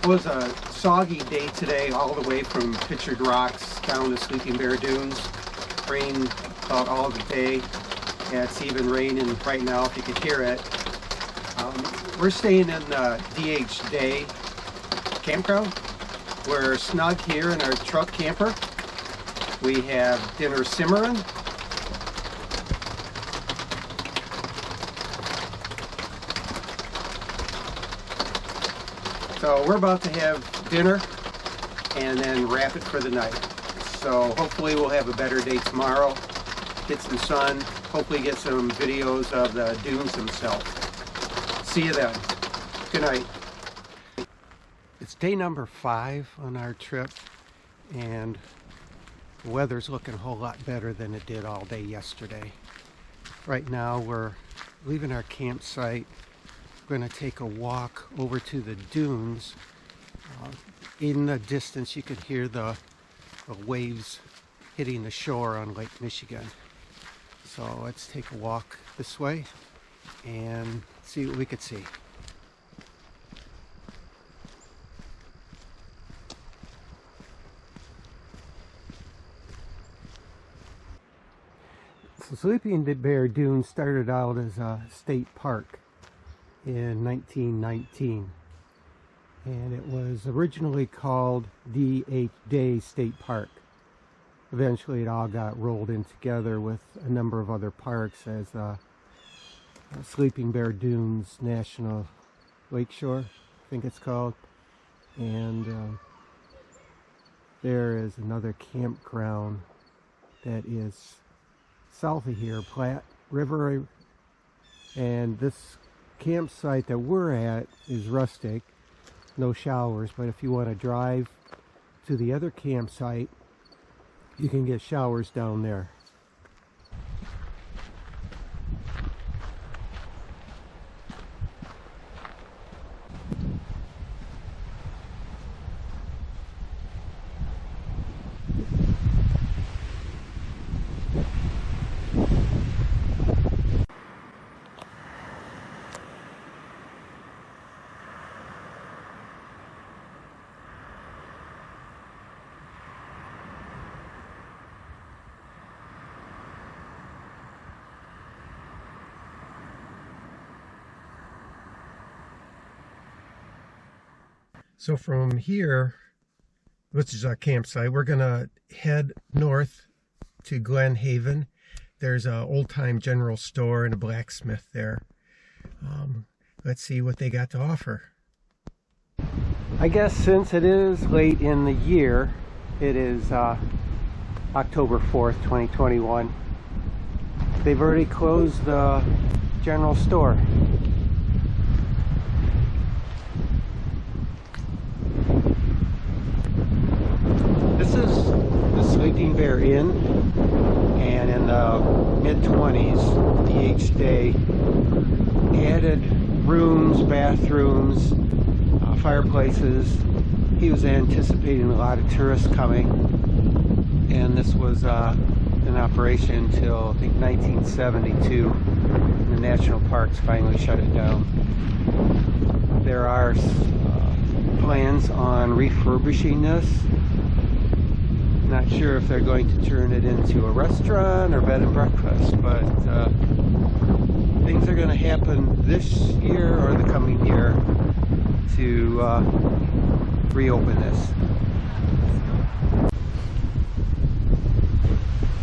was a soggy day today, all the way from Pictured Rocks down to Sleeping Bear Dunes. Rained about all the day. Yeah, it's even raining right now if you could hear it. We're staying in the DH Day Campground. We're snug here in our truck camper. We have dinner simmering. So we're about to have dinner and then wrap it for the night. So hopefully we'll have a better day tomorrow, get some sun, hopefully get some videos of the dunes themselves. See you then. Good night. It's day number 5 on our trip, and the weather's looking a whole lot better than it did all day yesterday. Right now we're leaving our campsite. We're going to take a walk over to the dunes. In the distance you could hear the waves hitting the shore on Lake Michigan. So let's take a walk this way and see what we could see. So Sleeping Bear Dunes started out as a state park in 1919, and it was originally called DH Day State Park. Eventually it all got rolled in together with a number of other parks as Sleeping Bear Dunes National Lakeshore, I think it's called. And there is another campground that is south of here, Platte River, and this campsite that we're at is rustic, no showers, but if you want to drive to the other campsite, you can get showers down there. So from here, which is our campsite, we're gonna head north to Glen Haven. There's an old-time general store and a blacksmith there. Let's see what they got to offer. I guess since it is late in the year, it is October 4th, 2021. They've already closed the general store. This is the Sleeping Bear Inn, and in the mid-20s, DH Day added rooms, bathrooms, fireplaces. He was anticipating a lot of tourists coming, and this was in operation until I think 1972. And the national parks finally shut it down. There are plans on refurbishing this. Not sure if they're going to turn it into a restaurant or bed and breakfast, but things are going to happen this year or the coming year to reopen this.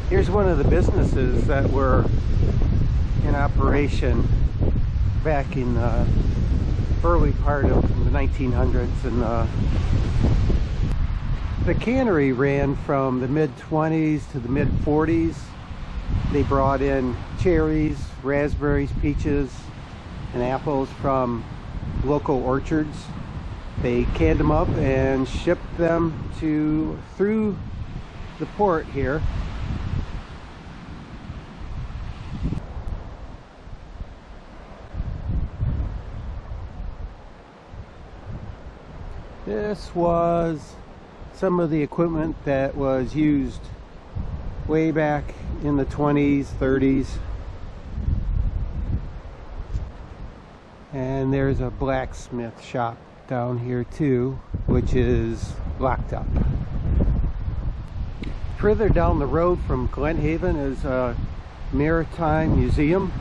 Here's one of the businesses that were in operation back in the early part of the 1900s, and the cannery ran from the mid-20s to the mid-40s. They brought in cherries, raspberries, peaches, and apples from local orchards. They canned them up and shipped them through the port here. This was some of the equipment that was used way back in the 20s, 30s. And there's a blacksmith shop down here too, which is locked up. Further down the road from Glen Haven is a maritime museum,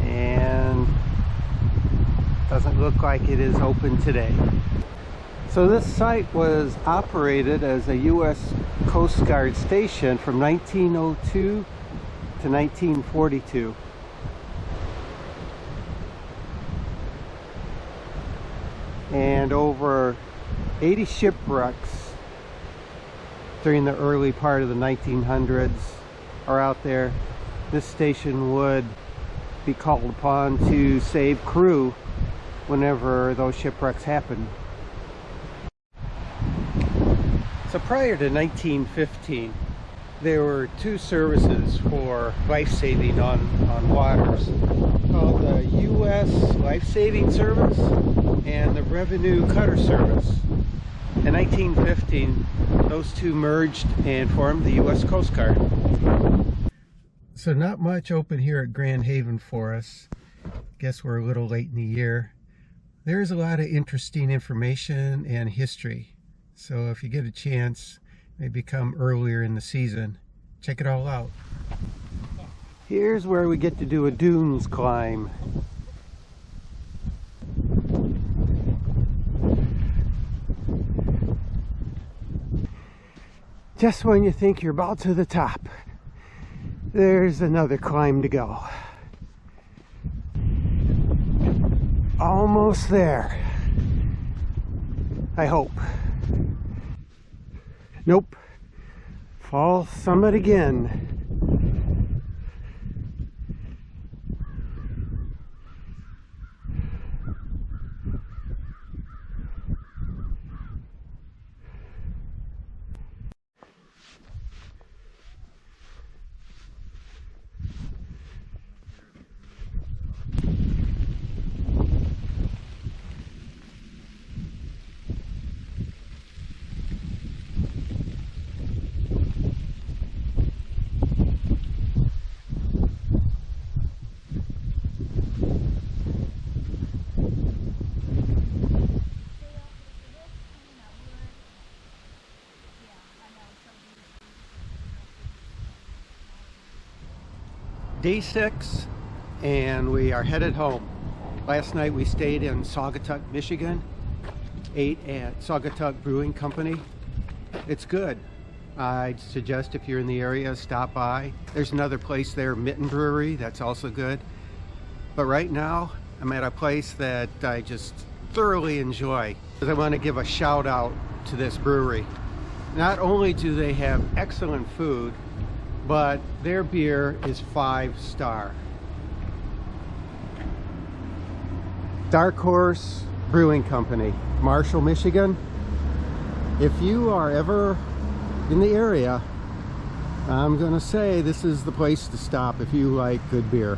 and doesn't look like it is open today. So this site was operated as a U.S. Coast Guard station from 1902 to 1942. And over 80 shipwrecks during the early part of the 1900s are out there. This station would be called upon to save crew whenever those shipwrecks happened. So prior to 1915, there were two services for life-saving on waters, called the U.S. Life-Saving Service and the Revenue Cutter Service. In 1915, those two merged and formed the U.S. Coast Guard. So not much open here at Grand Haven for us. Guess we're a little late in the year. There's a lot of interesting information and history. So if you get a chance, maybe come earlier in the season. Check it all out. Here's where we get to do a dunes climb. Just when you think you're about to the top, there's another climb to go. Almost there. I hope. Nope. Fall summit again. Day 6, and we are headed home. Last night we stayed in Saugatuck, Michigan, ate at Saugatuck Brewing Company. It's good. I'd suggest if you're in the area, stop by. There's another place there, Mitten Brewery, that's also good. But right now, I'm at a place that I just thoroughly enjoy. I want to give a shout out to this brewery. Not only do they have excellent food, but their beer is 5-star. Dark Horse Brewing Company, Marshall, Michigan. If you are ever in the area, I'm gonna say this is the place to stop if you like good beer.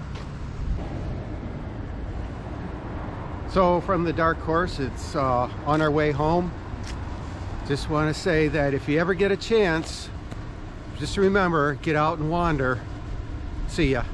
So from the Dark Horse, it's on our way home. Just want to say that if you ever get a chance, just remember, get out and wander. See ya.